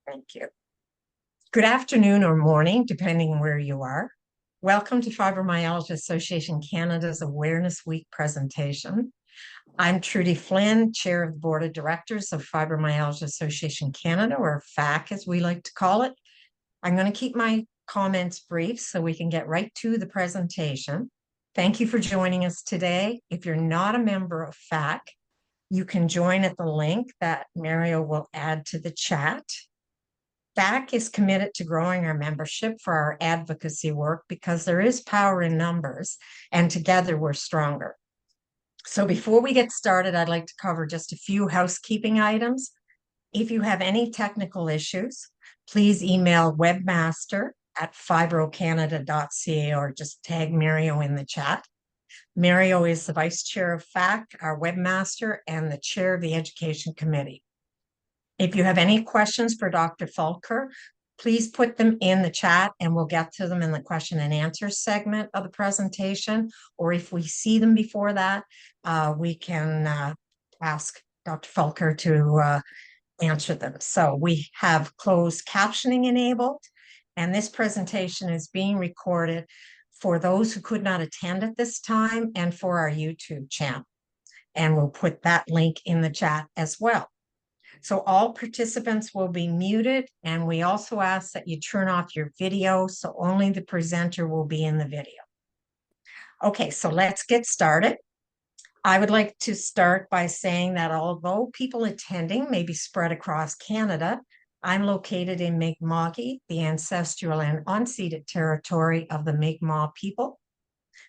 Thank you. Good afternoon or morning, depending where you are. Welcome to Fibromyalgia Association Canada's Awareness Week presentation. I'm Trudy Flynn, Chair of the Board of Directors of Fibromyalgia Association Canada, or FAC as we like to call it. I'm going to keep my comments brief so we can get right to the presentation. Thank you for joining us today. If you're not a member of FAC, you can join at the link that Mario will add to the chat. FAC is committed to growing our membership for our advocacy work because there is power in numbers, and together we're stronger. So before we get started, I'd like to cover just a few housekeeping items. If you have any technical issues, please email webmaster@fibrocanada.ca or just tag Mario in the chat. Mario is the Vice Chair of FAC, our webmaster, and the Chair of the Education Committee. If you have any questions for Dr. Fulker, please put them in the chat and we'll get to them in the question and answer segment of the presentation. Or if we see them before that, we can ask Dr. Fulker to answer them. So we have closed captioning enabled, and this presentation is being recorded for those who could not attend at this time and for our YouTube channel. And we'll put that link in the chat as well. So all participants will be muted, and we also ask that you turn off your video so only the presenter will be in the video. Okay, so let's get started. I would like to start by saying that although people attending may be spread across Canada, I'm located in Mi'kma'ki, the ancestral and unceded territory of the Mi'kmaq people.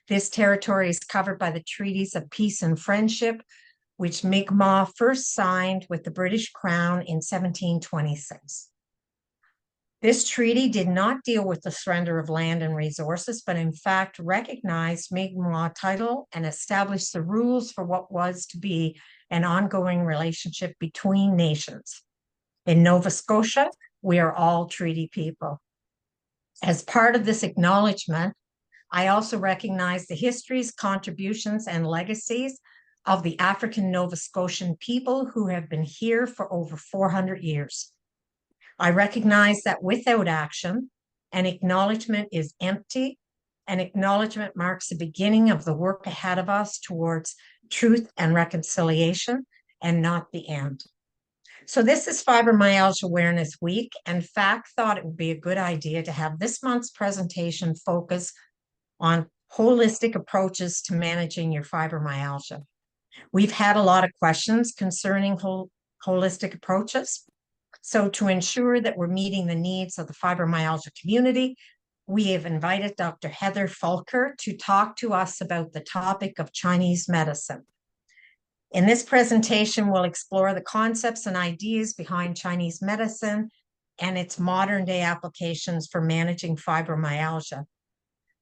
This territory is covered by the Treaties of Peace and Friendship, which Mi'kmaq first signed with the British Crown in 1726. This treaty did not deal with the surrender of land and resources, but in fact recognized Mi'kmaq title and established the rules for what was to be an ongoing relationship between nations. In Nova Scotia, we are all treaty people. As part of this acknowledgement, I also recognize the histories, contributions, and legacies of the African Nova Scotian people who have been here for over 400 years. I recognize that without action, an acknowledgement is empty. An acknowledgement marks the beginning of the work ahead of us towards truth and reconciliation, and not the end. So this is Fibromyalgia Awareness Week, and FAC thought it would be a good idea to have this month's presentation focus on holistic approaches to managing your fibromyalgia. We've had a lot of questions concerning holistic approaches. So to ensure that we're meeting the needs of the fibromyalgia community, we have invited Dr. Heather Fulker to talk to us about the topic of Chinese medicine. In this presentation, we'll explore the concepts and ideas behind Chinese medicine and its modern-day applications for managing fibromyalgia.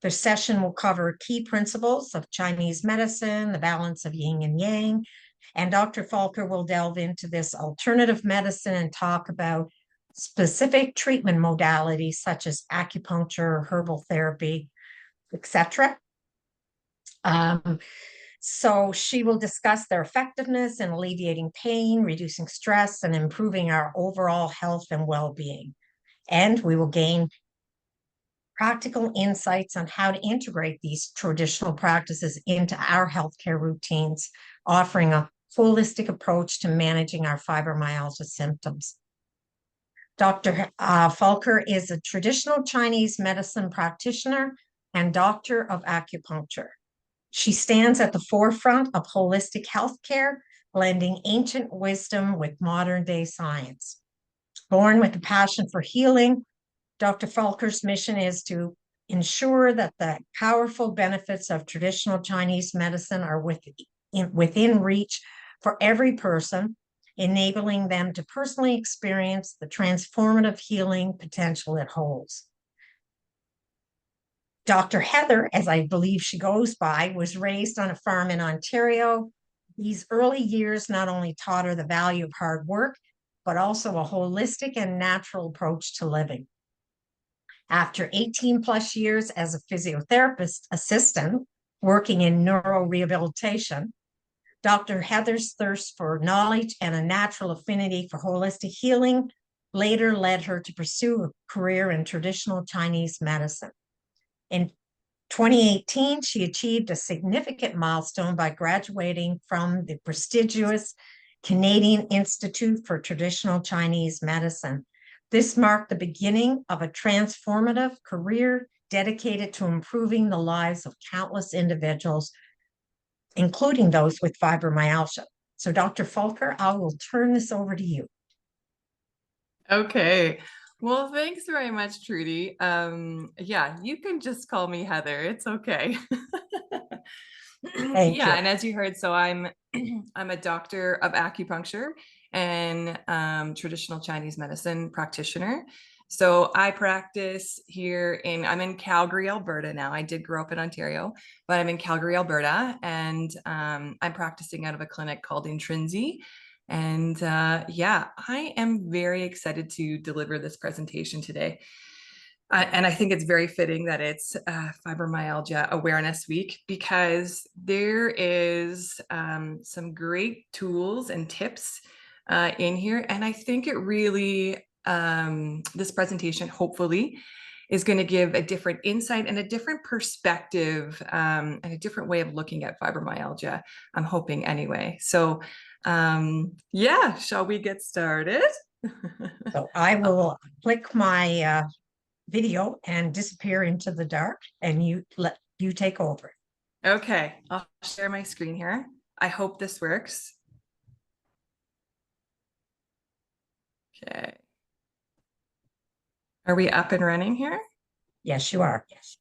The session will cover key principles of Chinese medicine, the balance of yin and yang, and Dr. Fulker will delve into this alternative medicine and talk about specific treatment modalities such as acupuncture, herbal therapy, etc. So she will discuss their effectiveness in alleviating pain, reducing stress, and improving our overall health and well-being. And we will gain practical insights on how to integrate these traditional practices into our healthcare routines, offering a holistic approach to managing our fibromyalgia symptoms. Dr. Fulker is a traditional Chinese medicine practitioner and doctor of acupuncture. She stands at the forefront of holistic healthcare, blending ancient wisdom with modern-day science. Born with a passion for healing, Dr. Fulker's mission is to ensure that the powerful benefits of traditional Chinese medicine are within reach for every person, enabling them to personally experience the transformative healing potential it holds. Dr. Heather, as I believe she goes by, was raised on a farm in Ontario. These early years not only taught her the value of hard work, but also a holistic and natural approach to living. After 18 plus years as a physiotherapist assistant working in neurorehabilitation, Dr. Heather's thirst for knowledge and a natural affinity for holistic healing later led her to pursue a career in traditional Chinese medicine. In 2018, she achieved a significant milestone by graduating from the prestigious Canadian Institute for Traditional Chinese Medicine. This marked the beginning of a transformative career dedicated to improving the lives of countless individuals, including those with fibromyalgia. So, Dr. Fulker, I will turn this over to you. Okay. Well, thanks very much, Trudy. Yeah, you can just call me Heather. It's okay. Thank you. And as you heard, so I'm I'm a doctor of acupuncture and traditional Chinese medicine practitioner. So I practice here I'm in Calgary, Alberta now. I did grow up in Ontario, but I'm in Calgary, Alberta, and I'm practicing out of a clinic called Intrinsi. And yeah, I am very excited to deliver this presentation today. And I think it's very fitting that it's Fibromyalgia Awareness Week, because there is some great tools and tips in here. And I think it really, this presentation hopefully is going to give a different insight and a different perspective and a different way of looking at fibromyalgia. I'm hoping anyway. So yeah, shall we get started? So I will click my video and disappear into the dark, and you take over. Okay, I'll share my screen here. I hope this works. Okay. Are we up and running here? Yes, you are. Yes.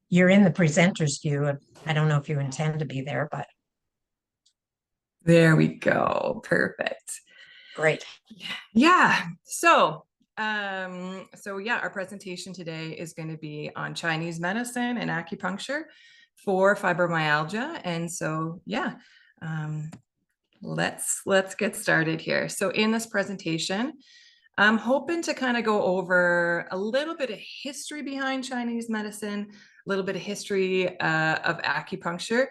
You're in the presenter's view. I don't know if you intend to be there, but. There we go. Perfect. Great. Yeah. So yeah, our presentation today is going to be on Chinese medicine and acupuncture for fibromyalgia. And so, yeah, let's get started here. So in this presentation, I'm hoping to kind of go over a little bit of history behind Chinese medicine, a little bit of history of acupuncture,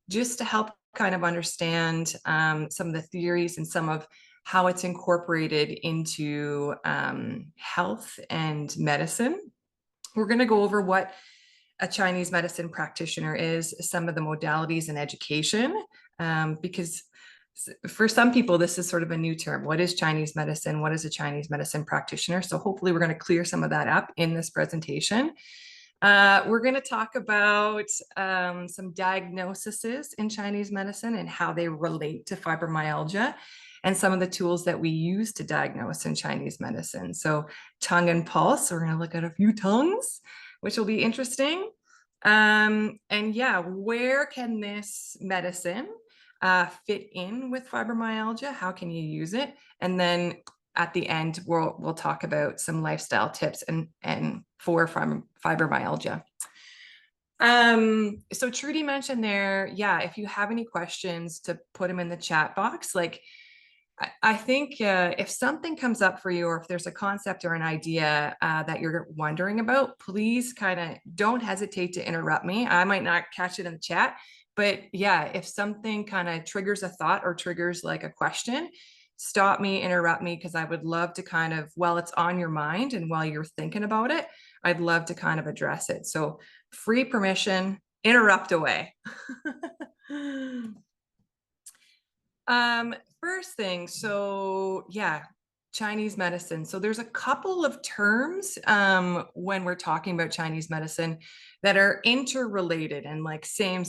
just to help kind of understand some of the theories and some of how it's incorporated into health and medicine. We're going to go over what a Chinese medicine practitioner is, some of the modalities and education, because for some people, this is sort of a new term. What is Chinese medicine? What is a Chinese medicine practitioner? So hopefully we're going to clear some of that up in this presentation. We're going to talk about some diagnoses in Chinese medicine and how they relate to fibromyalgia, and some of the tools that we use to diagnose in Chinese medicine. So tongue and pulse, we're going to look at a few tongues, which will be interesting. And yeah, where can this medicine fit in with fibromyalgia? How can you use it? And then at the end, we'll talk about some lifestyle tips and for fibromyalgia. So Trudy mentioned there, yeah, if you have any questions, to put them in the chat box. Like, I think if something comes up for you, or if there's a concept or an idea that you're wondering about, please kind of don't hesitate to interrupt me. I might not catch it in the chat, but yeah, if something kind of triggers a thought or triggers like a question, stop me, interrupt me, because I would love to kind of, while it's on your mind and while you're thinking about it, I'd love to kind of address it. So free permission, interrupt away. First thing, so yeah, Chinese medicine. So there's a couple of terms when we're talking about Chinese medicine that are interrelated and like same.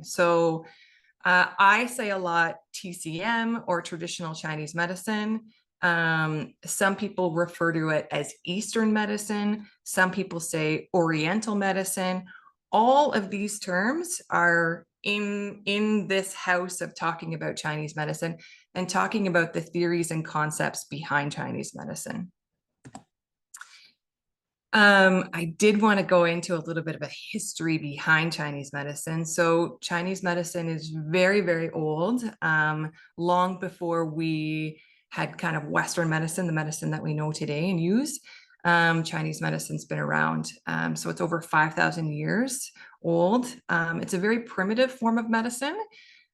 So I say a lot TCM, or traditional Chinese medicine. Some people refer to it as Eastern medicine. Some people say Oriental medicine. All of these terms are in this house of talking about Chinese medicine and talking about the theories and concepts behind Chinese medicine. I did want to go into a little bit of a history behind Chinese medicine. So Chinese medicine is very, very old, long before we had kind of Western medicine, the medicine that we know today and use. Chinese medicine's been around. So it's over 5,000 years old. It's a very primitive form of medicine.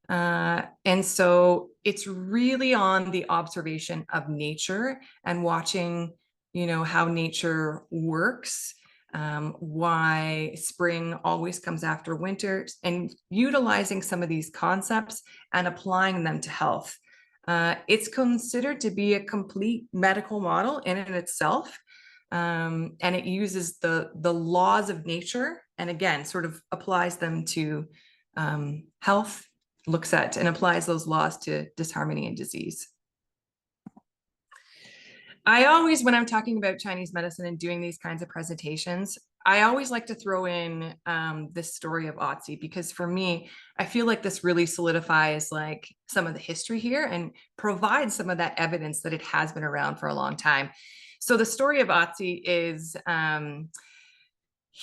And so it's really on the observation of nature and watching how nature works, why spring always comes after winter, and utilizing some of these concepts and applying them to health. It's considered to be a complete medical model in and itself. And it uses the laws of nature, and again, sort of applies them to health, looks at and applies those laws to disharmony and disease. I always, when I'm talking about Chinese medicine and doing these kinds of presentations, I always like to throw in this story of Otzi, because for me, I feel like this really solidifies like some of the history here and provides some of that evidence that it has been around for a long time. So the story of Otzi is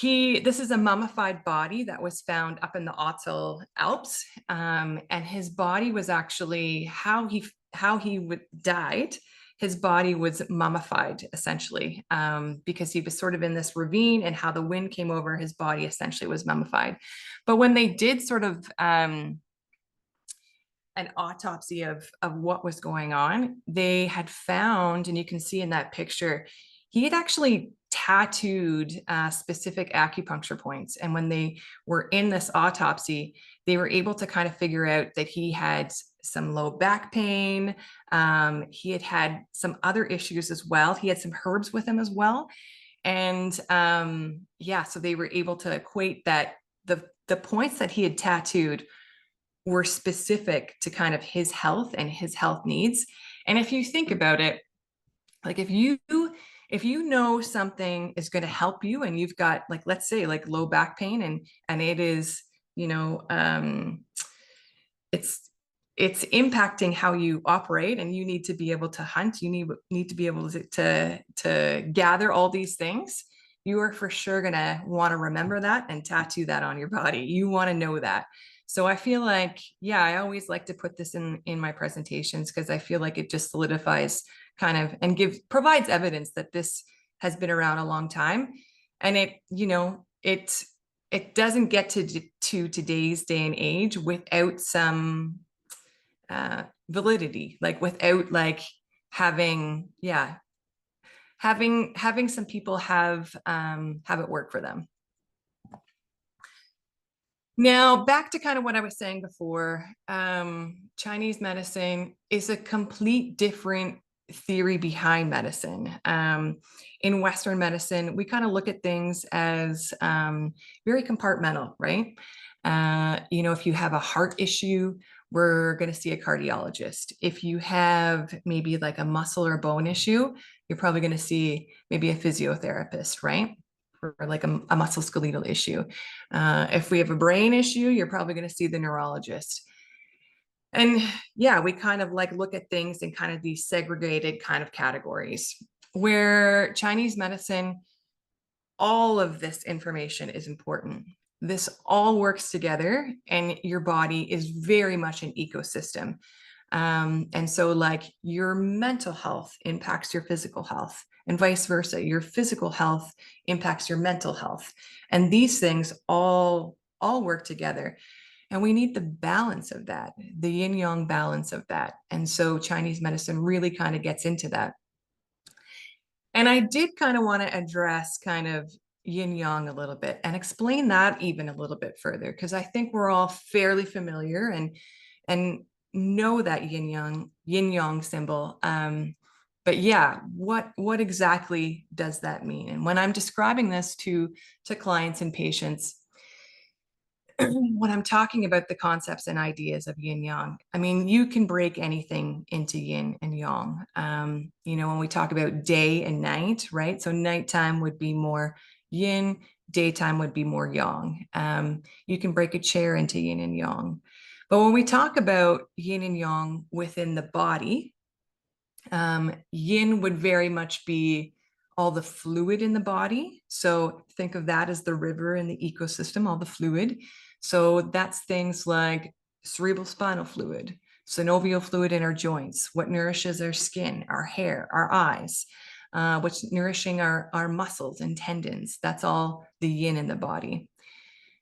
this is a mummified body that was found up in the Otzi Alps, and his body was actually how he died. His body was mummified essentially, because he was sort of in this ravine, and how the wind came over, his body essentially was mummified. But when they did sort of an autopsy of what was going on, they had found, and you can see in that picture, he had actually tattooed specific acupuncture points. And when they were in this autopsy, they were able to kind of figure out that he had some low back pain. He had had some other issues as well. He had some herbs with him as well. And yeah, so they were able to equate that the points that he had tattooed were specific to kind of his health and his health needs. And if you think about it, like if you know something is going to help you, and you've got, like, let's say like low back pain, and it is, it's impacting how you operate, and you need to be able to hunt, you need to be able to gather all these things, you are for sure going to want to remember that and tattoo that on your body. You want to know that. So I feel like, yeah, I always like to put this in my presentations, because I feel like it just solidifies kind of and provides evidence that this has been around a long time. And it doesn't get to today's day and age without some validity, like without like having some people have it work for them. Now, back to kind of what I was saying before, Chinese medicine is a complete different theory behind medicine. In Western medicine, we kind of look at things as very compartmental, right? If you have a heart issue, we're going to see a cardiologist. If you have maybe like a muscle or bone issue, you're probably going to see maybe a physiotherapist, right? For like a musculoskeletal issue. If we have a brain issue, you're probably going to see the neurologist. And yeah, we kind of like look at things in kind of these segregated kind of categories, where Chinese medicine, all of this information is important. This all works together, and your body is very much an ecosystem. And so like your mental health impacts your physical health, and vice versa. Your physical health impacts your mental health. And these things all work together. And we need the balance of that, the yin yang balance of that. And so Chinese medicine really kind of gets into that. And I did kind of want to address kind of yin yang a little bit and explain that even a little bit further, because I think we're all fairly familiar and know that yin yang symbol. But yeah, what exactly does that mean? And when I'm describing this to clients and patients, when I'm talking about the concepts and ideas of yin yang, I mean, you can break anything into yin and yang. When we talk about day and night, right? So nighttime would be more yin, daytime would be more yang. You can break a chair into yin and yang. But when we talk about yin and yang within the body, yin would very much be all the fluid in the body. So think of that as the river in the ecosystem, all the fluid. So that's things like cerebral spinal fluid, synovial fluid in our joints, what nourishes our skin, our hair, our eyes, what's nourishing our muscles and tendons. That's all the yin in the body.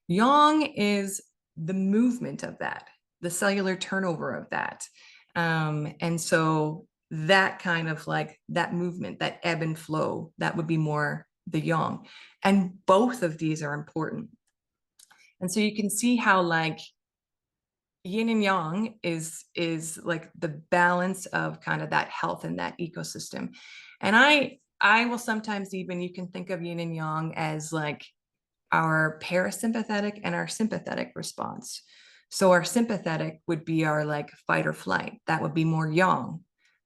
Yang is the movement of that, the cellular turnover of that. And so that kind of like that movement, that ebb and flow, that would be more the yang. And both of these are important. And so you can see how like yin and yang is like the balance of kind of that health and that ecosystem. And I will sometimes even, you can think of yin and yang as like our parasympathetic and our sympathetic response. So our sympathetic would be our like fight or flight. That would be more yang.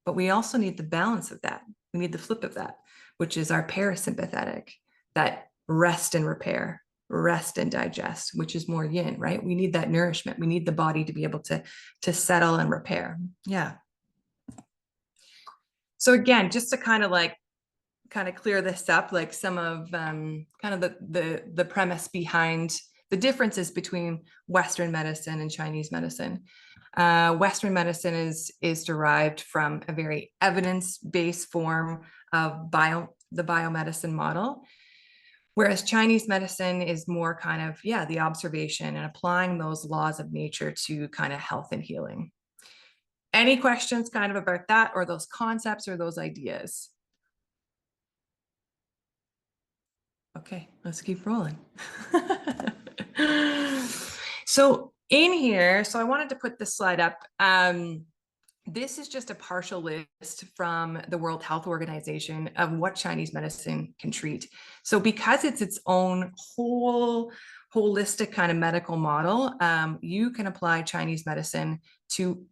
But we also need the balance of that. We need the flip of that, which is our parasympathetic, that rest and repair, rest and digest, which is more yin, right? We need that nourishment. We need the body to be able to settle and repair. Yeah. So again, just to kind of clear this up, like some of kind of the premise behind the differences between Western medicine and Chinese medicine. Western medicine is derived from a very evidence-based form of the biomedicine model, whereas Chinese medicine is more kind of, yeah, the observation and applying those laws of nature to kind of health and healing. Any questions kind of about that, or those concepts or those ideas? Okay, let's keep rolling. So in here, so I wanted to put this slide up. This is just a partial list from the World Health Organization of what Chinese medicine can treat. So because it's its own holistic kind of medical model, you can apply Chinese medicine to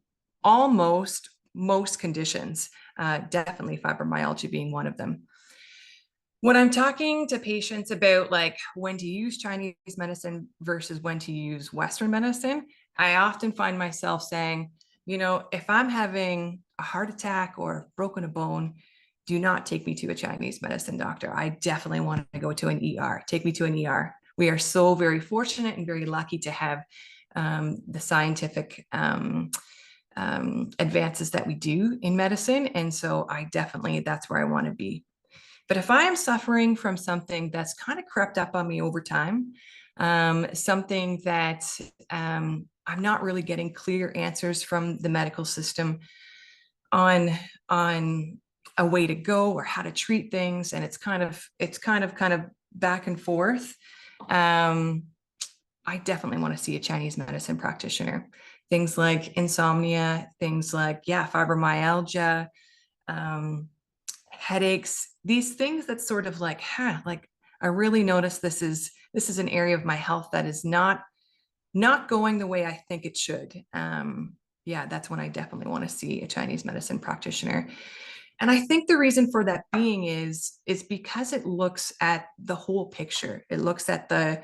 almost most conditions, definitely fibromyalgia being one of them. When I'm talking to patients about like when to use Chinese medicine versus when to use Western medicine, I often find myself saying, you know, if I'm having a heart attack or broken a bone, do not take me to a Chinese medicine doctor. I definitely want to go to an ER. Take me to an ER. We are so very fortunate and very lucky to have the scientific advances that we do in medicine. And so that's where I want to be. But if I am suffering from something that's kind of crept up on me over time, something that I'm not really getting clear answers from the medical system on a way to go or how to treat things, and it's kind of back and forth, I definitely want to see a Chinese medicine practitioner. Things like insomnia, things like, yeah, fibromyalgia, headaches, these things that sort of like, like I really notice this is an area of my health that is not going the way I think it should. Yeah, that's when I definitely want to see a Chinese medicine practitioner. And I think the reason for that being is because it looks at the whole picture. It looks at the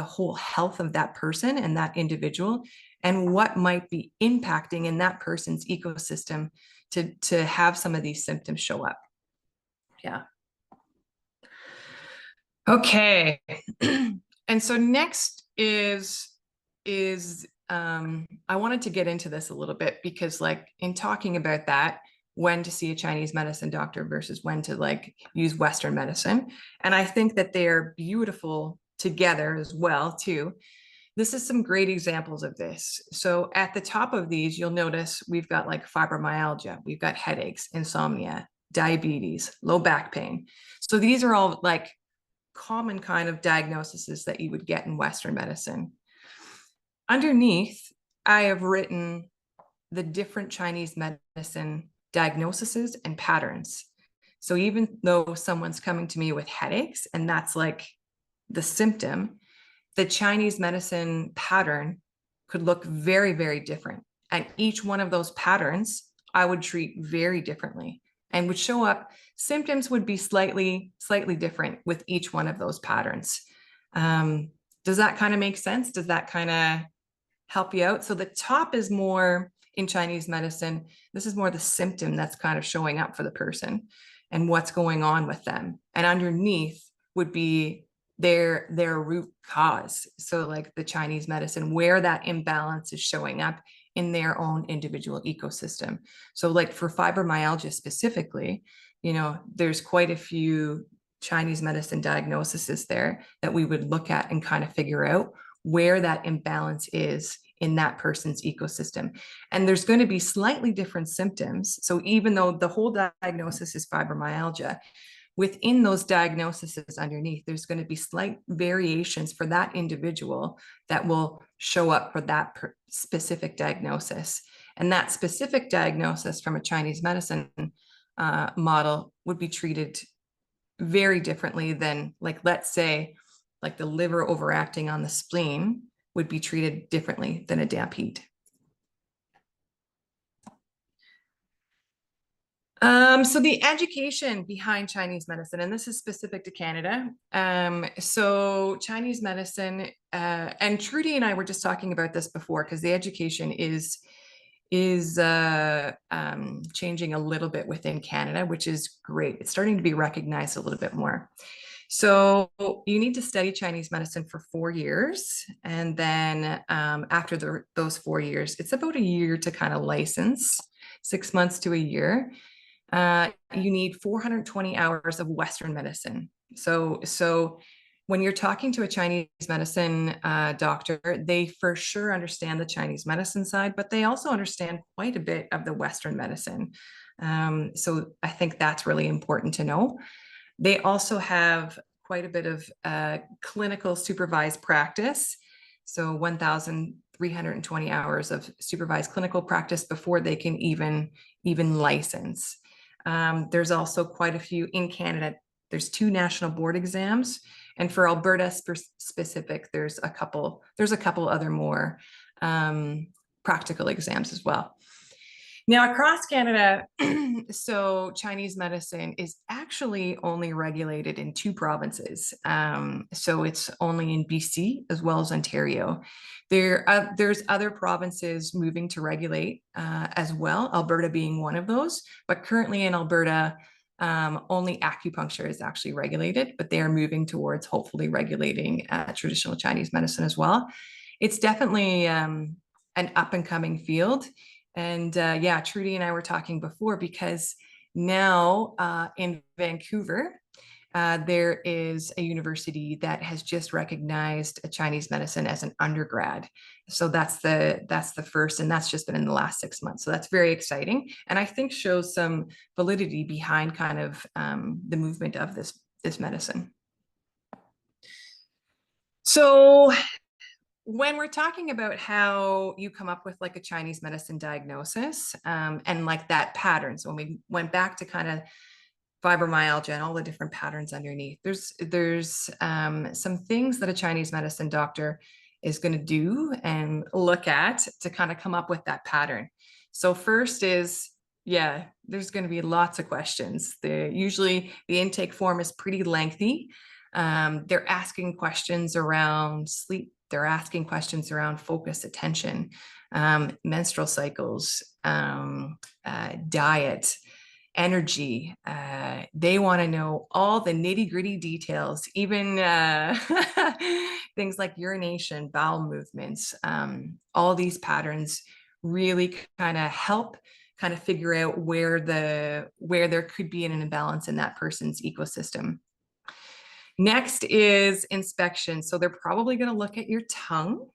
whole health of that person and that individual, and what might be impacting in that person's ecosystem to have some of these symptoms show up. Yeah. Okay. And so next is I wanted to get into this a little bit because like in talking about that, when to see a Chinese medicine doctor versus when to like use Western medicine. And I think that they're beautiful together as well too. This is some great examples of this. So at the top of these, you'll notice we've got like fibromyalgia, we've got headaches, insomnia, diabetes, low back pain. So these are all like common kind of diagnoses that you would get in Western medicine. Underneath, I have written the different Chinese medicine diagnoses and patterns. So even though someone's coming to me with headaches and that's like the symptom, the Chinese medicine pattern could look very, very different. And each one of those patterns I would treat very differently and would show up. Symptoms would be slightly different with each one of those patterns. Does that kind of make sense? Does that kind of help you out? So the top is more in Chinese medicine. This is more the symptom that's kind of showing up for the person and what's going on with them. And underneath would be their root cause. So like the Chinese medicine, where that imbalance is showing up in their own individual ecosystem. So like for fibromyalgia specifically, you know, there's quite a few Chinese medicine diagnoses there that we would look at and kind of figure out where that imbalance is in that person's ecosystem. And there's going to be slightly different symptoms. So even though the whole diagnosis is fibromyalgia, within those diagnoses underneath, there's going to be slight variations for that individual that will show up for that specific diagnosis. And that specific diagnosis from a Chinese medicine model would be treated very differently than, like, let's say, like the liver overacting on the spleen would be treated differently than a damp heat. So the education behind Chinese medicine, and this is specific to Canada. So Chinese medicine, and Trudy and I were just talking about this before, because the education is changing a little bit within Canada, which is great. It's starting to be recognized a little bit more. So you need to study Chinese medicine for 4 years. And then after those 4 years, it's about a year to kind of license, 6 months to a year. You need 420 hours of Western medicine. So when you're talking to a Chinese medicine doctor, they for sure understand the Chinese medicine side, but they also understand quite a bit of the Western medicine. So I think that's really important to know. They also have quite a bit of clinical supervised practice. So 1,320 hours of supervised clinical practice before they can even license. There's also quite a few in Canada. There's 2 national board exams, and for Alberta specific, there's a couple other more practical exams as well. Now, across Canada, so Chinese medicine is actually only regulated in 2 provinces. So it's only in BC as well as Ontario. There's other provinces moving to regulate as well, Alberta being one of those. But currently in Alberta, only acupuncture is actually regulated, but they are moving towards hopefully regulating traditional Chinese medicine as well. It's definitely an up and coming field. And yeah, Trudy and I were talking before, because now in Vancouver, there is a university that has just recognized a Chinese medicine as an undergrad. So that's the first, and that's just been in the last 6 months. So that's very exciting, and I think shows some validity behind kind of the movement of this medicine. So when we're talking about how you come up with like a Chinese medicine diagnosis and like that pattern, so when we went back to kind of fibromyalgia and all the different patterns underneath, there's some things that a Chinese medicine doctor is going to do and look at to kind of come up with that pattern. So first is, yeah, there's going to be lots of questions. Usually the intake form is pretty lengthy. They're asking questions around sleep. They're asking questions around focus, attention, menstrual cycles, diet, energy. They want to know all the nitty-gritty details, even things like urination, bowel movements. All these patterns really kind of help kind of figure out where there could be an imbalance in that person's ecosystem. Next is inspection. So they're probably going to look at your tongue,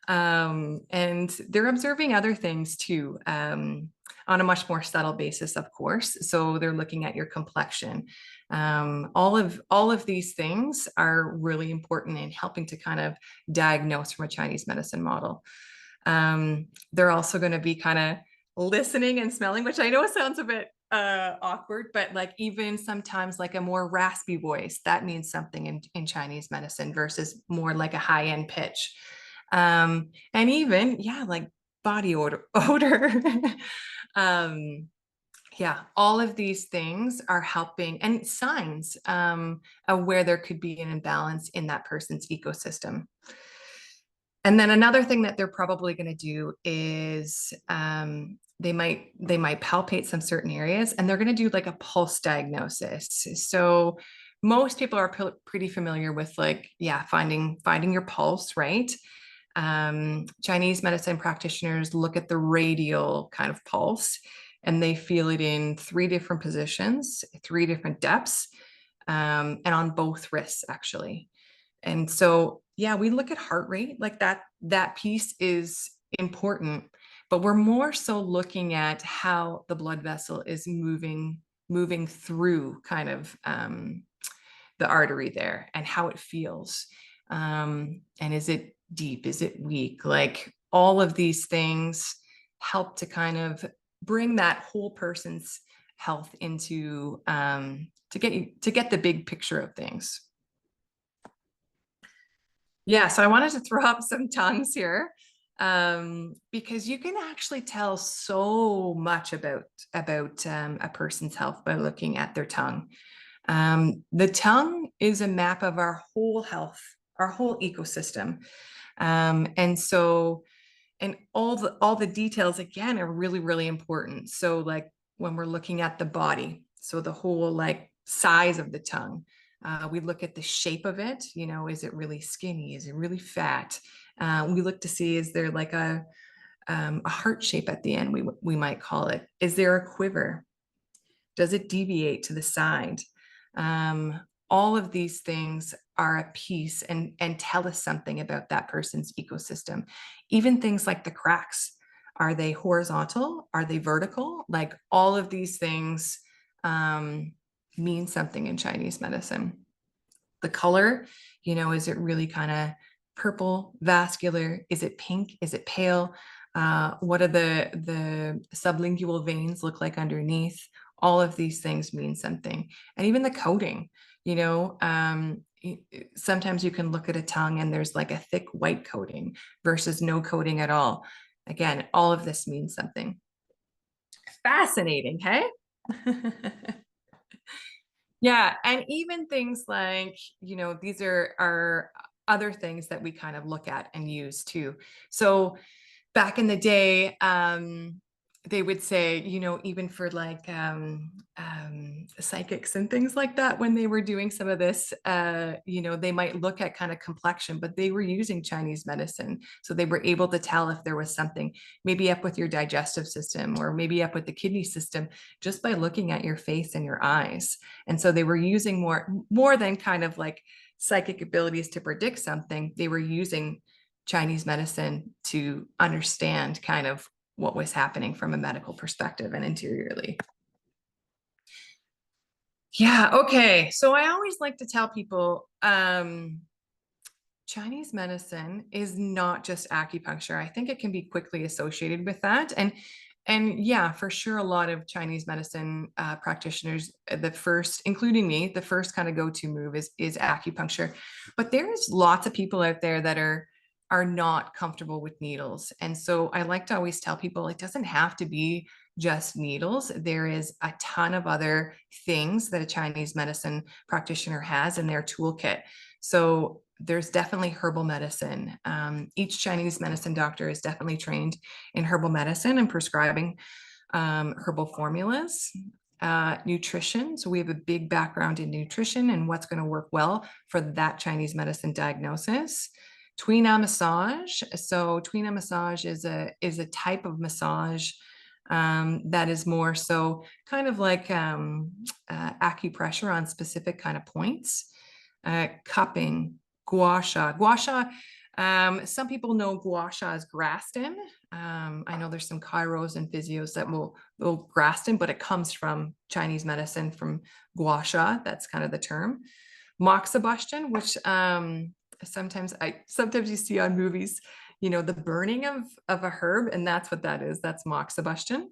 and they're observing other things too, on a much more subtle basis, of course. So they're looking at your complexion. All of these things are really important in helping to kind of diagnose from a Chinese medicine model. They're also going to be kind of listening and smelling, which I know sounds a bit awkward, but like even sometimes like a more raspy voice, that means something in Chinese medicine versus more like a high-end pitch. And even, yeah, like body odor. Yeah, all of these things are helping, and signs of where there could be an imbalance in that person's ecosystem. And then another thing that they're probably going to do is they might palpate some certain areas, and they're going to do like a pulse diagnosis. So most people are pretty familiar with, like, yeah, finding your pulse, right? Chinese medicine practitioners look at the radial kind of pulse, and they feel it in 3 different positions, 3 different depths, and on both wrists actually. And so, yeah, we look at heart rate, like that piece is important, but we're more so looking at how the blood vessel is moving through kind of the artery there, and how it feels. And is it deep? Is it weak? Like, all of these things help to kind of bring that whole person's health into to get the big picture of things. Yeah, so I wanted to throw up some tongues here, because you can actually tell so much about a person's health by looking at their tongue. The tongue is a map of our whole health, our whole ecosystem. And so, and all the details, again, are really, really important. So like when we're looking at the body, so the whole like size of the tongue, we look at the shape of it, you know, is it really skinny? Is it really fat? We look to see, is there like a heart shape at the end, we might call it. Is there a quiver? Does it deviate to the side? All of these things are a piece and tell us something about that person's ecosystem. Even things like the cracks. Are they horizontal? Are they vertical? Like, all of these things mean something in Chinese medicine. The color, you know, is it really kind of purple, vascular? Is it pink? Is it pale? What are the sublingual veins look like underneath? All of these things mean something. And even the coating, you know, sometimes you can look at a tongue and there's like a thick white coating versus no coating at all. Again, all of this means something. Fascinating, hey? Yeah, and even things like, you know, these are other things that we kind of look at and use too. So back in the day, they would say, you know, even for like psychics and things like that, when they were doing some of this, you know, they might look at kind of complexion, but they were using Chinese medicine. So they were able to tell if there was something maybe up with your digestive system or maybe up with the kidney system, just by looking at your face and your eyes. And so they were using more than kind of like psychic abilities to predict something. They were using Chinese medicine to understand kind of what was happening from a medical perspective and interiorly. Yeah, okay. So I always like to tell people Chinese medicine is not just acupuncture. I think it can be quickly associated with that. And yeah, for sure, a lot of Chinese medicine practitioners, the first, including me, the first kind of go-to move is acupuncture. But there's lots of people out there that are not comfortable with needles. And so I like to always tell people it doesn't have to be just needles. There is a ton of other things that a Chinese medicine practitioner has in their toolkit. So there's definitely herbal medicine. Each Chinese medicine doctor is definitely trained in herbal medicine and prescribing herbal formulas. Nutrition. So we have a big background in nutrition and what's going to work well for that Chinese medicine diagnosis. Tuina massage. So Tuina massage is a type of massage that is more so kind of like acupressure on specific kind of points. Cupping, gua sha. Gua sha, some people know gua sha as Graston. I know there's some chiros and physios that will Graston, but it comes from Chinese medicine, from gua sha. That's kind of the term. Moxibustion, which sometimes you see on movies, you know, the burning of a herb, and that's what that is. That's moxibustion.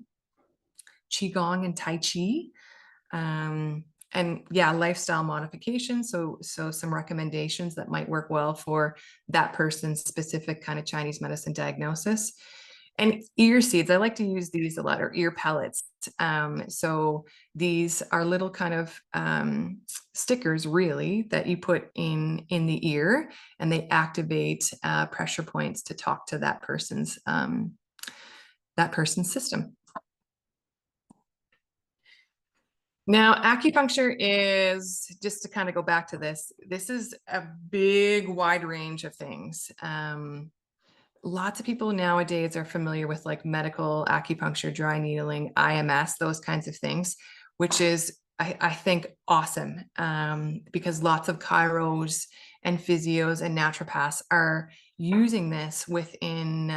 Qigong and Tai Chi. And yeah, lifestyle modification. So some recommendations that might work well for that person's specific kind of Chinese medicine diagnosis. And ear seeds, I like to use these a lot, or ear pellets. So these are little kind of stickers, really, that you put in the ear, and they activate pressure points to talk to that person's system. Now, acupuncture is, just to kind of go back to this is a big, wide range of things. Lots of people nowadays are familiar with like medical acupuncture, dry needling, IMS, those kinds of things, which is, I think, awesome, because lots of chiros and physios and naturopaths are using this within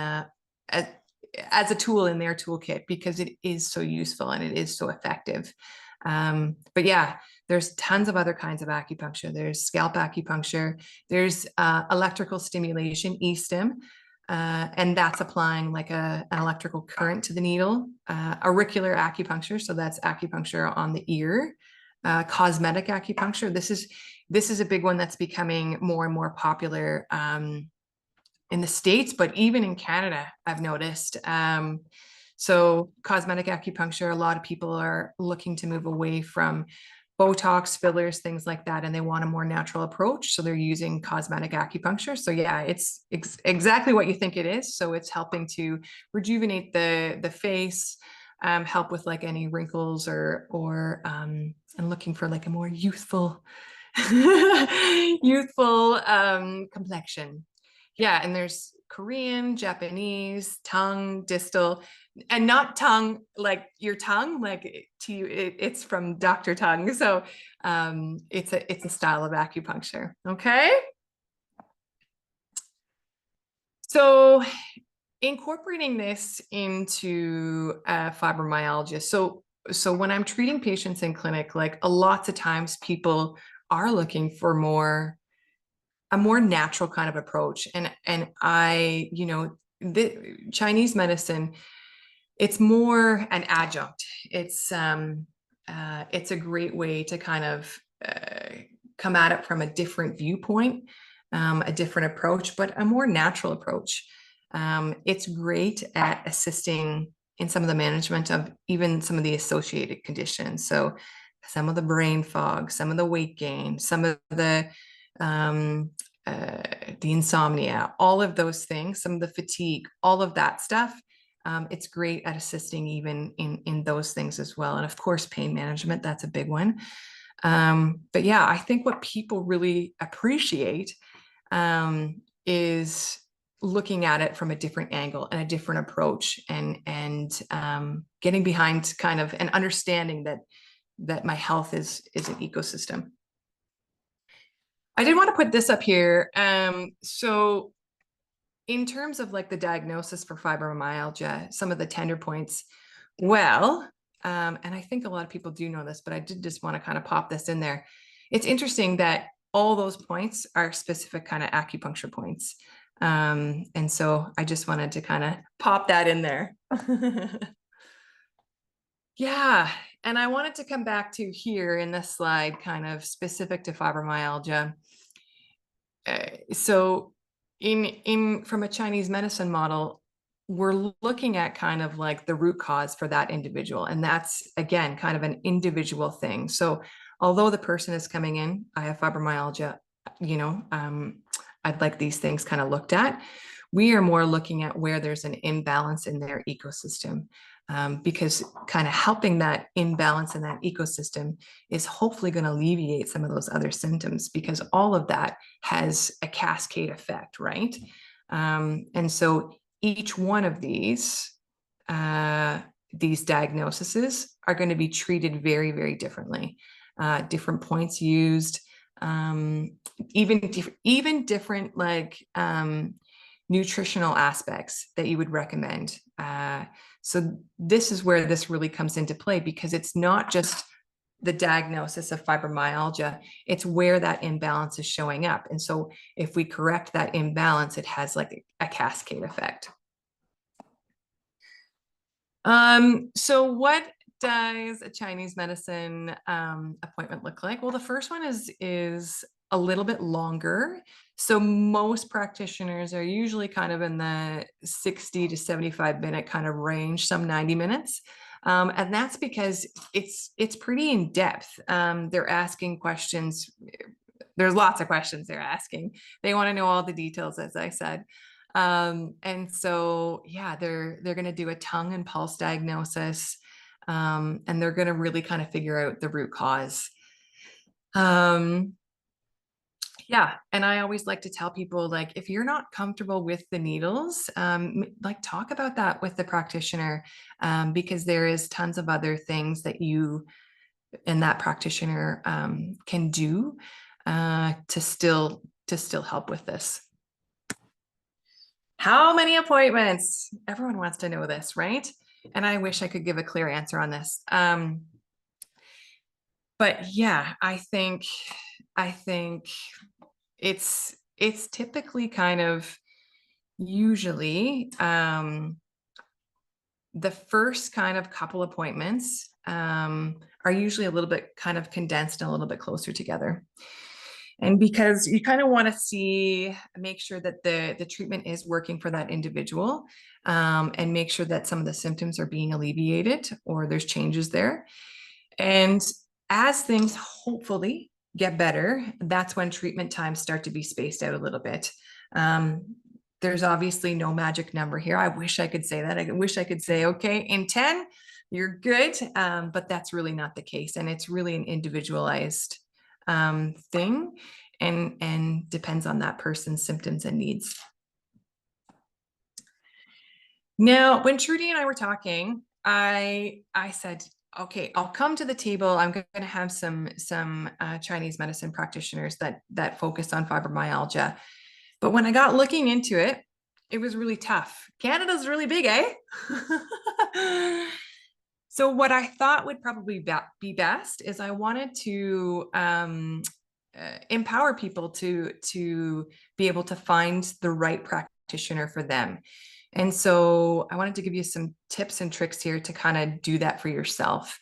as a tool in their toolkit, because it is so useful and it is so effective. But yeah, there's tons of other kinds of acupuncture. There's scalp acupuncture. There's electrical stimulation, e-stim, and that's applying like an electrical current to the needle. Auricular acupuncture, so that's acupuncture on the ear. Cosmetic acupuncture. This is a big one that's becoming more and more popular in the States, but even in Canada, I've noticed. So cosmetic acupuncture, a lot of people are looking to move away from Botox, fillers, things like that, and they want a more natural approach. So they're using cosmetic acupuncture. So yeah, it's exactly what you think it is. So it's helping to rejuvenate the face, help with like any wrinkles or and looking for like a more youthful youthful complexion. Yeah, and there's Korean, Japanese, tongue, distal, and not tongue like your tongue, like to you, it's from Dr. Tongue. So it's a style of acupuncture. Okay. So incorporating this into fibromyalgia. So when I'm treating patients in clinic, like a lots of times people are looking for a more natural kind of approach. And I, the Chinese medicine, it's more an adjunct. It's a great way to kind of come at it from a different viewpoint, a different approach, but a more natural approach. It's great at assisting in some of the management of even some of the associated conditions. So some of the brain fog, some of the weight gain, some of um, the insomnia, all of those things, some of the fatigue, all of that stuff. It's great at assisting even in those things as well. And of course, pain management, that's a big one. But yeah, I think what people really appreciate is looking at it from a different angle and a different approach, and getting behind kind of and understanding that my health is an ecosystem. I did want to put this up here. So in terms of like the diagnosis for fibromyalgia, some of the tender points, well, and I think a lot of people do know this, but I did just want to kind of pop this in there. It's interesting that all those points are specific kind of acupuncture points. And so I just wanted to kind of pop that in there. Yeah, and I wanted to come back to here in this slide, kind of specific to fibromyalgia. So in from a Chinese medicine model, we're looking at kind of like the root cause for that individual. And that's, again, kind of an individual thing. So although the person is coming in, I have fibromyalgia, I'd like these things kind of looked at. We are more looking at where there's an imbalance in their ecosystem. Because kind of helping that imbalance in that ecosystem is hopefully going to alleviate some of those other symptoms, because all of that has a cascade effect, right? And so each one of these diagnoses are going to be treated very, very differently. Different points used, even different like nutritional aspects that you would recommend. So this is where this really comes into play, because it's not just the diagnosis of fibromyalgia, it's where that imbalance is showing up. And so if we correct that imbalance, it has like a cascade effect. So what does a Chinese medicine appointment look like? Well, the first one is a little bit longer. So most practitioners are usually kind of in the 60 to 75 minute kind of range, some 90 minutes. And that's because it's pretty in depth. They're asking questions. There's lots of questions they're asking. They want to know all the details, as I said. And so, yeah, they're going to do a tongue and pulse diagnosis, and they're going to really kind of figure out the root cause. Yeah, and I always like to tell people, like, if you're not comfortable with the needles, like talk about that with the practitioner, because there is tons of other things that you and that practitioner can do to still help with this. How many appointments? Everyone wants to know this, right? And I wish I could give a clear answer on this. But yeah, I think it's typically kind of usually the first kind of couple appointments are usually a little bit kind of condensed and a little bit closer together. And because you kind of want to make sure that the treatment is working for that individual, and make sure that some of the symptoms are being alleviated or there's changes there. And as things hopefully get better, that's when treatment times start to be spaced out a little bit. There's obviously no magic number here. I wish I could say that. I wish I could say, okay, in 10, you're good. But that's really not the case. And it's really an individualized thing, and depends on that person's symptoms and needs. Now, when Trudy and I were talking, I said, okay, I'll come to the table. I'm going to have some Chinese medicine practitioners that focus on fibromyalgia. But when I got looking into it, it was really tough. Canada's really big, eh? So what I thought would probably be best is I wanted to empower people to be able to find the right practitioner for them. And so I wanted to give you some tips and tricks here to kind of do that for yourself.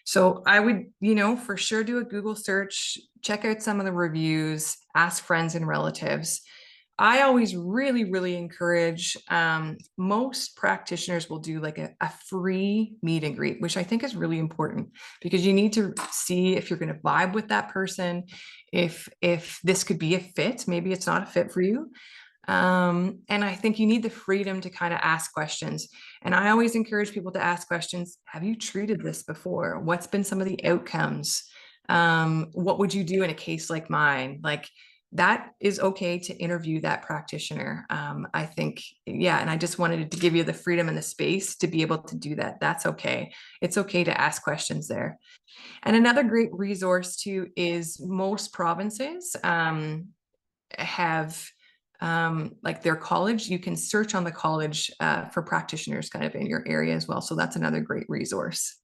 So I would, for sure do a Google search, check out some of the reviews, ask friends and relatives. I always really, really encourage, most practitioners will do like a free meet and greet, which I think is really important because you need to see if you're going to vibe with that person, if this could be a fit. Maybe it's not a fit for you. And I think you need the freedom to kind of ask questions. And I always encourage people to ask questions. Have you treated this before? What's been some of the outcomes? What would you do in a case like mine? Like, that is okay to interview that practitioner. I think, yeah. And I just wanted to give you the freedom and the space to be able to do that. That's okay. It's okay to ask questions there. And another great resource too is most provinces have like their college. You can search on the college for practitioners kind of in your area as well. So that's another great resource.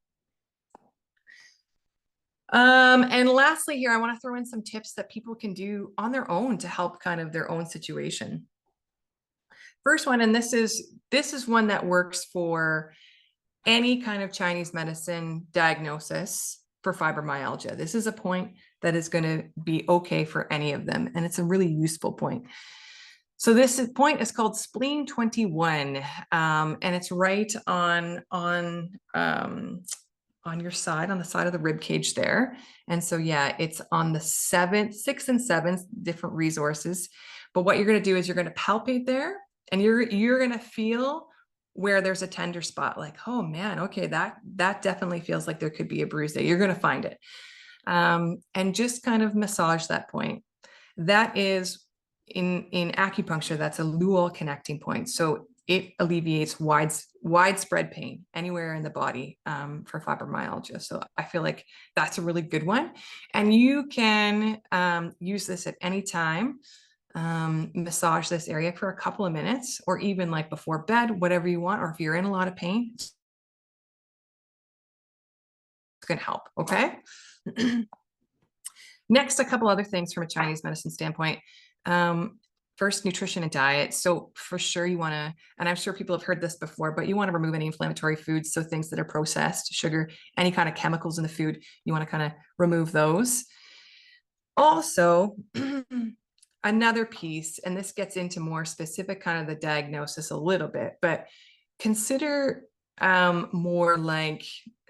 And lastly here, I want to throw in some tips that people can do on their own to help kind of their own situation. First one, and this is one that works for any kind of Chinese medicine diagnosis for fibromyalgia. This is a point that is going to be okay for any of them. And it's a really useful point. So this point is called spleen 21, and it's right on your side, on the side of the rib cage there. And so, yeah, it's on the 6th and 7th, different resources. But what you're going to do is you're going to palpate there, and you're going to feel where there's a tender spot. Like, oh man, okay, that definitely feels like there could be a bruise there. You're going to find it, and just kind of massage that point. That is in acupuncture, that's a luol connecting point. So it alleviates widespread pain anywhere in the body for fibromyalgia. So I feel like that's a really good one. And you can use this at any time, massage this area for a couple of minutes, or even like before bed, whatever you want, or if you're in a lot of pain, it's going to help, okay? Next, a couple other things from a Chinese medicine standpoint. First, nutrition and diet. So for sure you want to, and I'm sure people have heard this before, but you want to remove any inflammatory foods. So things that are processed, sugar, any kind of chemicals in the food, you want to kind of remove those. Also, another piece, and this gets into more specific kind of the diagnosis a little bit, but consider more like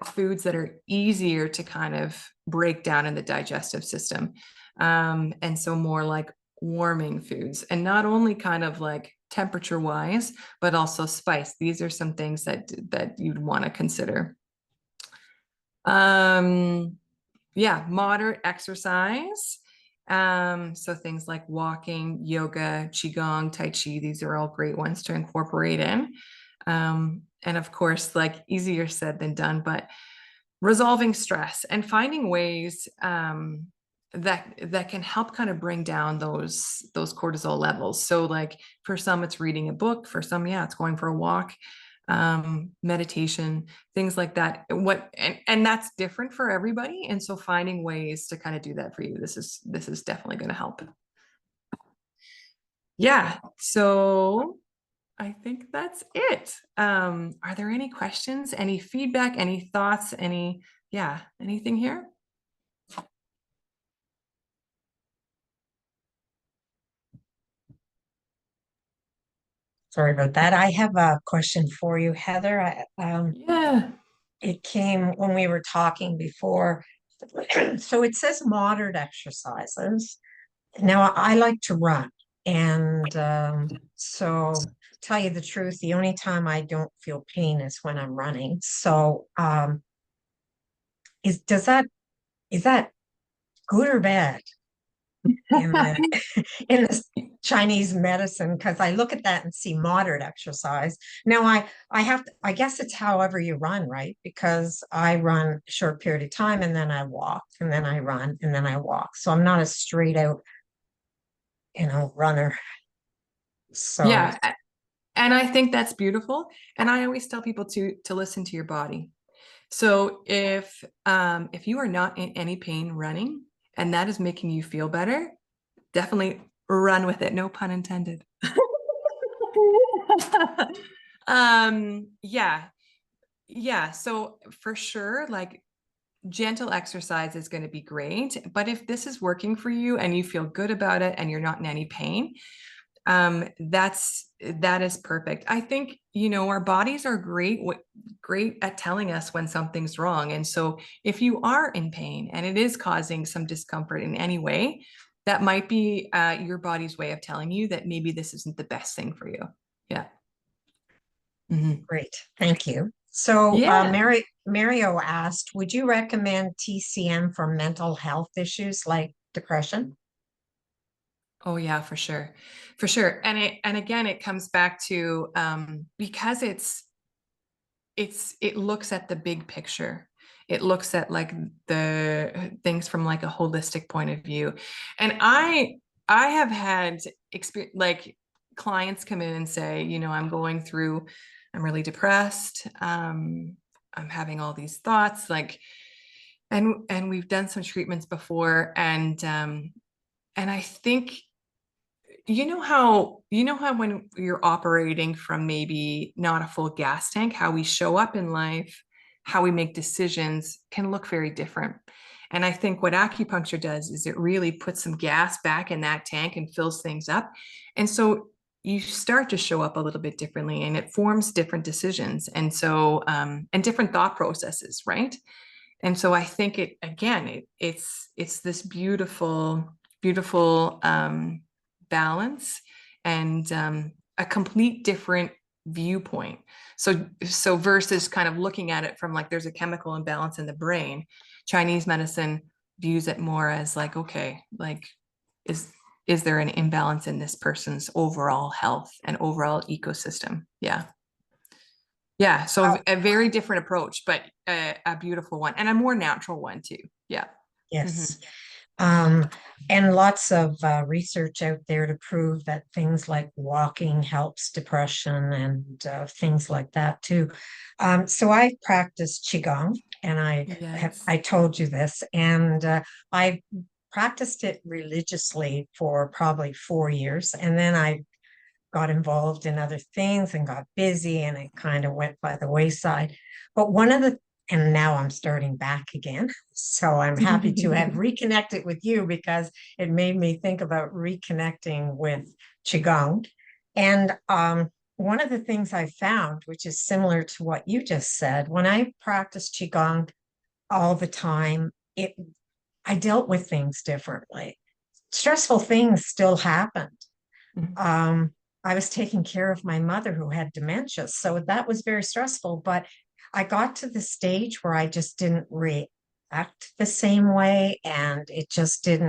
foods that are easier to kind of break down in the digestive system. And so more like warming foods, and not only kind of like temperature wise, but also spice. These are some things that you'd want to consider. Yeah, moderate exercise. So things like walking, yoga, qigong, tai chi, these are all great ones to incorporate in. And of course, like easier said than done, but resolving stress and finding ways that can help kind of bring down those cortisol levels. So like for some it's reading a book, for some, yeah, it's going for a walk, meditation, things like that. And that's different for everybody. And so finding ways to kind of do that for you, this is definitely going to help. Yeah. So I think that's it. Are there any questions, any feedback, any thoughts, anything here? Sorry about that. I have a question for you, Heather. Yeah. It came when we were talking before. So it says moderate exercises. Now I like to run, and so tell you the truth, the only time I don't feel pain is when I'm running. So is does that is that good or bad in the in the Chinese medicine? Because I look at that and see moderate exercise. Now I have to, I guess it's however you run, right? Because I run a short period of time and then I walk and then I run and then I walk. So I'm not a straight out, runner. So Yeah. And I think that's beautiful. And I always tell people to listen to your body. So if you are not in any pain running and that is making you feel better, definitely run with it. No pun intended. Yeah. Yeah. So for sure, like gentle exercise is going to be great. But if this is working for you and you feel good about it and you're not in any pain, that is perfect. I think, our bodies are great at telling us when something's wrong. And so if you are in pain and it is causing some discomfort in any way, that might be your body's way of telling you that maybe this isn't the best thing for you. Yeah. Mhm. great, thank you. So Yeah. Mario asked, would you recommend TCM for mental health issues like depression? Oh yeah, for sure. For sure. And again, it comes back to because it looks at the big picture. It looks at like the things from like a holistic point of view. And I have had experience, like clients come in and say, I'm really depressed. I'm having all these thoughts, like, and we've done some treatments before. And I think you know how when you're operating from maybe not a full gas tank, how we show up in life, how we make decisions can look very different. And I think what acupuncture does is it really puts some gas back in that tank and fills things up. And so you start to show up a little bit differently and it forms different decisions. And so and different thought processes, right? And so I think it's this beautiful balance and a complete different viewpoint. So versus kind of looking at it from like there's a chemical imbalance in the brain, Chinese medicine views it more as like, okay, like is is there an imbalance in this person's overall health and overall ecosystem? Yeah. Yeah, so a very different approach, but a beautiful one and a more natural one too. Yeah. Mhm. Yes. Um, and lots of research out there to prove that things like walking helps depression and things like that too. So I practice Qigong, and Yes. I told you this, and I practiced it religiously for probably 4 years, and then I got involved in other things and got busy, and it kind of went by the wayside. But and now I'm starting back again. So I'm happy to have reconnected with you because it made me think about reconnecting with Qigong. And one of the things I found, which is similar to what you just said, when I practiced Qigong all the time, I dealt with things differently. Stressful things still happened. Mhm. um, I was taking care of my mother who had dementia. So that was very stressful. But I got to the stage where I just didn't react the same way. And it just it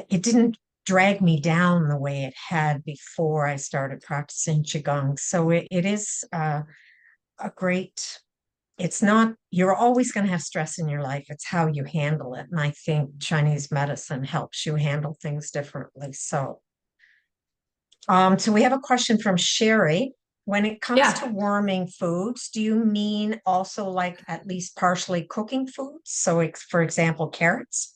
didn't drag me down the way it had before I started practicing Qigong. So it is a great it's not, you're always going to have stress in your life. It's how you handle it. And I think Chinese medicine helps you handle things differently. So we have a question from Sherry. When it comes to Yeah. warming foods, do you mean also like at least partially cooking foods? So, for example, carrots?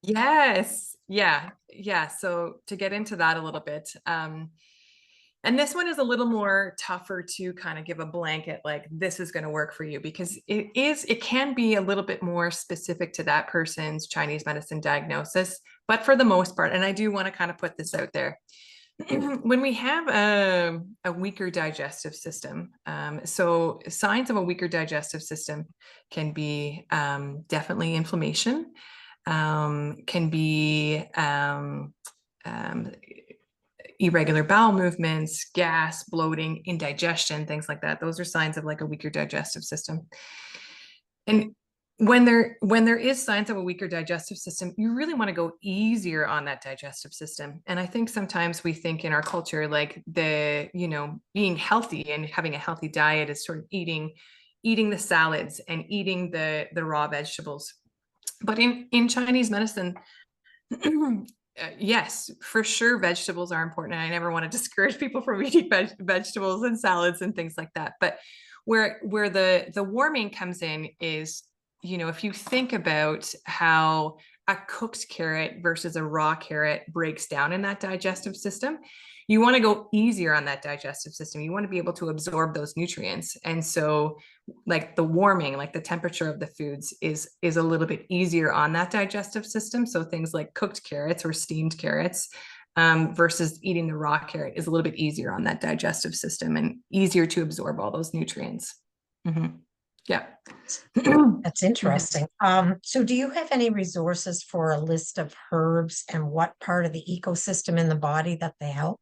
Yes. Yeah. Yeah. So to get into that a little bit, and this one is a little more tougher to kind of give a blanket, like this is going to work for you, because it can be a little bit more specific to that person's Chinese medicine diagnosis. But for the most part, and I do want to kind of put this out there, when we have a weaker digestive system, so signs of a weaker digestive system can be definitely inflammation, can be irregular bowel movements, gas, bloating, indigestion, things like that. Those are signs of like a weaker digestive system. And when there is signs of a weaker digestive system, you really want to go easier on that digestive system. And I think sometimes we think in our culture, like being healthy and having a healthy diet is sort of eating the salads and eating the raw vegetables. But in Chinese medicine, yes, for sure, vegetables are important. And I never want to discourage people from eating vegetables and salads and things like that. But where the warming comes in is, if you think about how a cooked carrot versus a raw carrot breaks down in that digestive system, you want to go easier on that digestive system. You want to be able to absorb those nutrients. And so like the warming, like the temperature of the foods is a little bit easier on that digestive system. So things like cooked carrots or steamed carrots versus eating the raw carrot is a little bit easier on that digestive system and easier to absorb all those nutrients. Mm-hmm. Yeah. That's interesting. So do you have any resources for a list of herbs and what part of the ecosystem in the body that they help?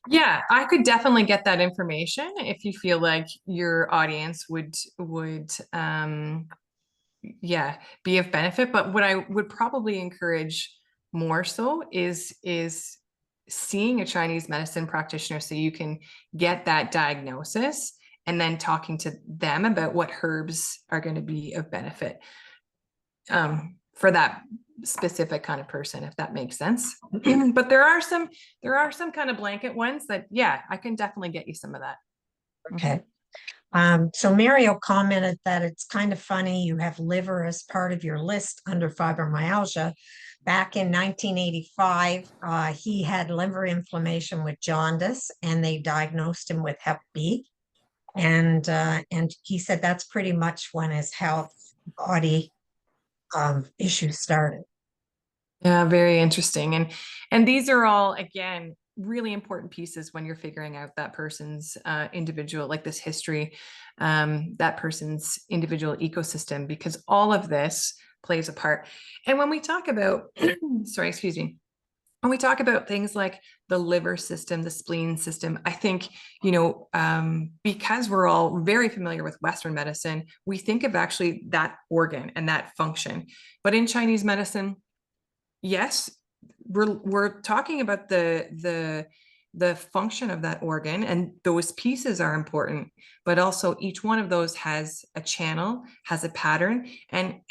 Yeah, I could definitely get that information if you feel like your audience would yeah, be of benefit. But what I would probably encourage more so is seeing a Chinese medicine practitioner so you can get that diagnosis and then talking to them about what herbs are going to be of benefit for that specific kind of person, if that makes sense. But there are some kind of blanket ones that, yeah, I can definitely get you some of that. Okay. So Mario commented that it's kind of funny you have liver as part of your list under fibromyalgia. Back in 1985, he had liver inflammation with jaundice, and they diagnosed him with Hep B. And he said that's pretty much when his health body issues started. Yeah, very interesting. And these are all, again, really important pieces when you're figuring out that person's individual, like this history, that person's individual ecosystem, because all of this plays a part. And when we talk about, sorry, excuse me, when we talk about things like the liver system, the spleen system, I think, because we're all very familiar with Western medicine, we think of actually that organ and that function. But in Chinese medicine, yes, we're talking about the function of that organ, and those pieces are important, but also each one of those has a channel, has a pattern, and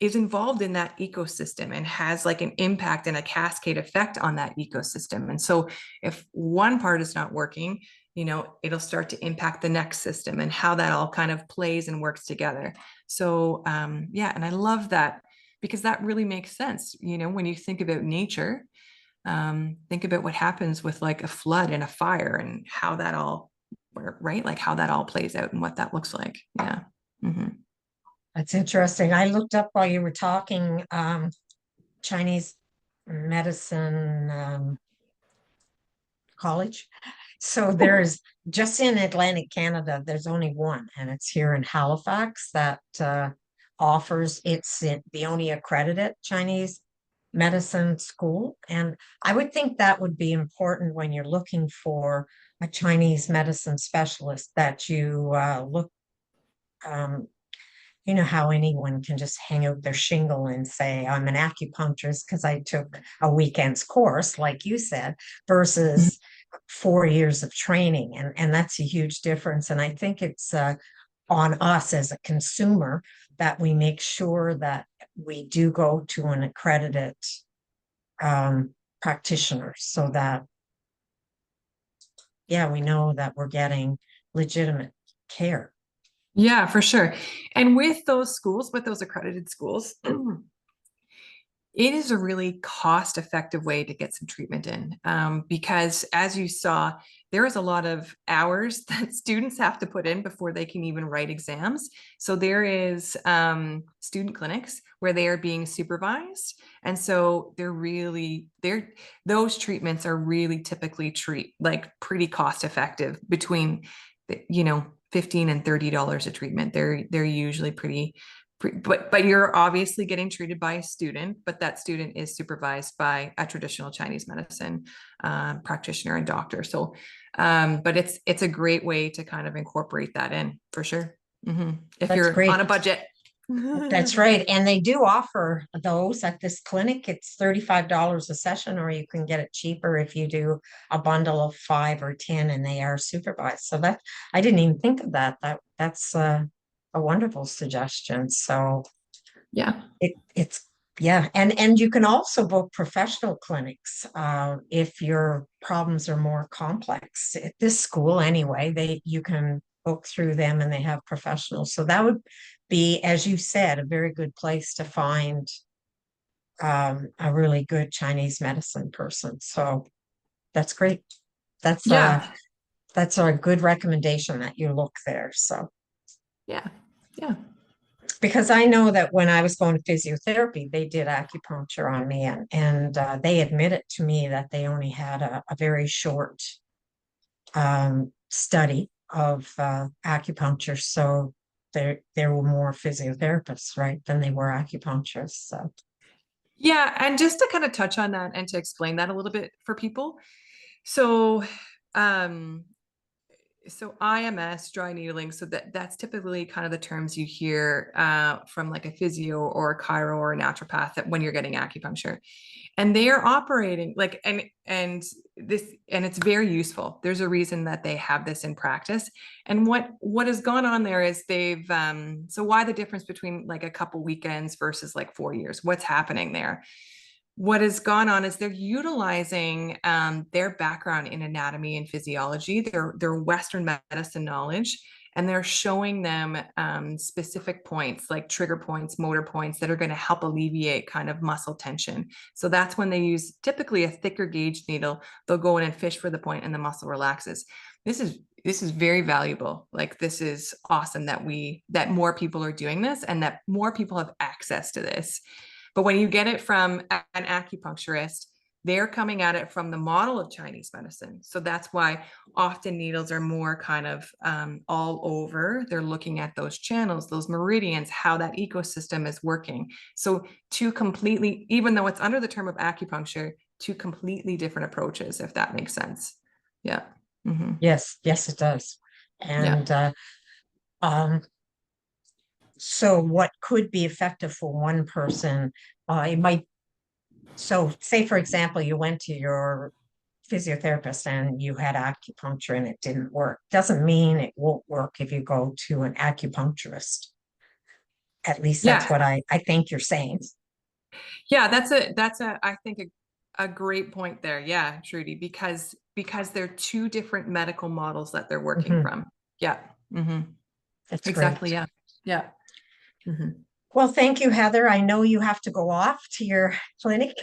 is involved in that ecosystem and has like an impact and a cascade effect on that ecosystem. And so if one part is not working, it'll start to impact the next system and how that all kind of plays and works together. So yeah, and I love that, because that really makes sense. When you think about nature, think about what happens with like a flood and a fire and how that all, right? Like how that all plays out and what that looks like. Yeah. Mm-hmm. That's interesting. I looked up while you were talking Chinese medicine college. So there's just in Atlantic Canada, there's only one, and it's here in Halifax that offers the only accredited Chinese medicine school. And I would think that would be important when you're looking for a Chinese medicine specialist that you look you know how anyone can just hang out their shingle and say, I'm an acupuncturist because I took a weekend's course, like you said, versus 4 years of training, and that's a huge difference. And I think it's on us as a consumer that we make sure that we do go to an accredited practitioner, so that, yeah, we know that we're getting legitimate care. Yeah, for sure. And with those schools, with those accredited schools, it is a really cost-effective way to get some treatment in, because as you saw, there is a lot of hours that students have to put in before they can even write exams. So there is student clinics where they are being supervised. And so those treatments are really typically pretty cost-effective, between, $15 and $30 a treatment. They're usually but you're obviously getting treated by a student, but that student is supervised by a traditional Chinese medicine practitioner and doctor. So, but it's a great way to kind of incorporate that in, for sure. If That's you're great. on a budget. That's right. And they do offer those at this clinic. It's $35 a session, or you can get it cheaper if you do a bundle of 5 or 10 and they are supervised. So that, I didn't even think of that. That's a wonderful suggestion. So Yeah. it's yeah. And you can also book professional clinics if your problems are more complex. At this school anyway, you can book through them, and they have professionals. So that would be, as you said, a very good place to find a really good Chinese medicine person. So that's great. That's uh Yeah. that's a good recommendation that you look there. So Yeah. Yeah. because I know that when I was going to physiotherapy, they did acupuncture on me, and they admitted to me that they only had a very short study of acupuncture. So there were more physiotherapists, right, than they were acupuncturists. So Yeah. And just to kind of touch on that and to explain that a little bit for people. So, um, so IMS, dry needling, so that's typically kind of the terms you hear from like a physio or a chiro or a naturopath, that when you're getting acupuncture, and they are operating like, and it's very useful. There's a reason that they have this in practice. And what has gone on there is so why the difference between like a couple weekends versus like 4 years? What's happening there? What has gone on is they're utilizing their background in anatomy and physiology, their Western medicine knowledge, and they're showing them specific points, like trigger points, motor points, that are going to help alleviate kind of muscle tension. So that's when they use typically a thicker gauge needle. They'll go in and fish for the point, and the muscle relaxes. This is very valuable. Like, this is awesome that more people are doing this, and that more people have access to this. But when you get it from an acupuncturist, they're coming at it from the model of Chinese medicine. So that's why often needles are more kind of all over. They're looking at those channels, those meridians, how that ecosystem is working. So even though it's under the term of acupuncture, two completely different approaches, if that makes sense. Yeah. Mm-hmm. yes, it does. Yeah. And um, so what could be effective for one person, it might. So say, for example, you went to your physiotherapist and you had acupuncture and it didn't work. Doesn't mean it won't work if you go to an acupuncturist. At least that's Yeah. what I think you're saying. Yeah, that's I think a great point there. Yeah, Trudy, because they're two different medical models that they're working Mhm. from. Yeah. Mm-hmm. That's Exactly. great. Yeah. Yeah. Mm-hmm. Well, thank you, Heather. I know you have to go off to your clinic.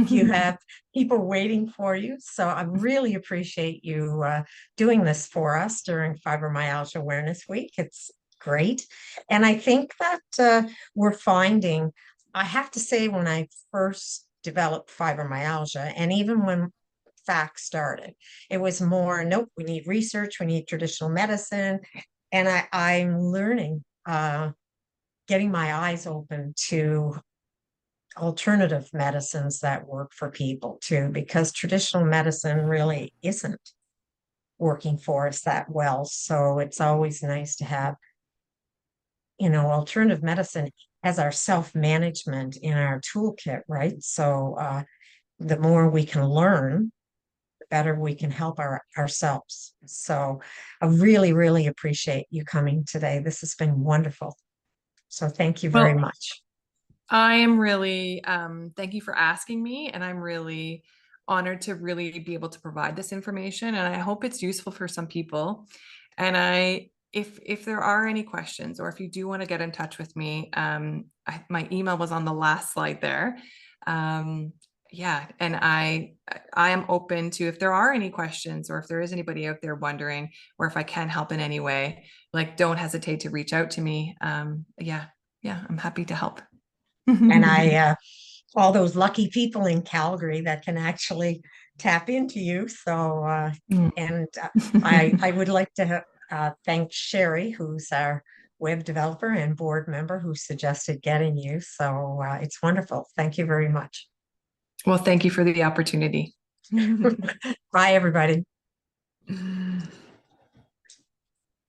You have people waiting for you. So I really appreciate you doing this for us during Fibromyalgia Awareness Week. It's great. And I think that we're finding, I have to say, when I first developed fibromyalgia, and even when FAC started, it was more, nope, we need research, we need traditional medicine. And I'm learning. Getting my eyes open to alternative medicines that work for people too, because traditional medicine really isn't working for us that well. So it's always nice to have, alternative medicine as our self-management in our toolkit, right? So the more we can learn, the better we can help ourselves. So I really, really appreciate you coming today. This has been wonderful. So thank you very Well, much. I am really, thank you for asking me, and I'm really honored to really be able to provide this information, and I hope it's useful for some people. And if there are any questions, or if you do want to get in touch with me, my email was on the last slide there. Yeah, and I am open to, if there are any questions, or if there is anybody out there wondering, or if I can help in any way, like, don't hesitate to reach out to me. Yeah, I'm happy to help. And all those lucky people in Calgary that can actually tap into you. So, and I would like to thank Sherry, who's our web developer and board member, who suggested getting you. So it's wonderful. Thank you very much. Well, thank you for the opportunity. Bye, everybody.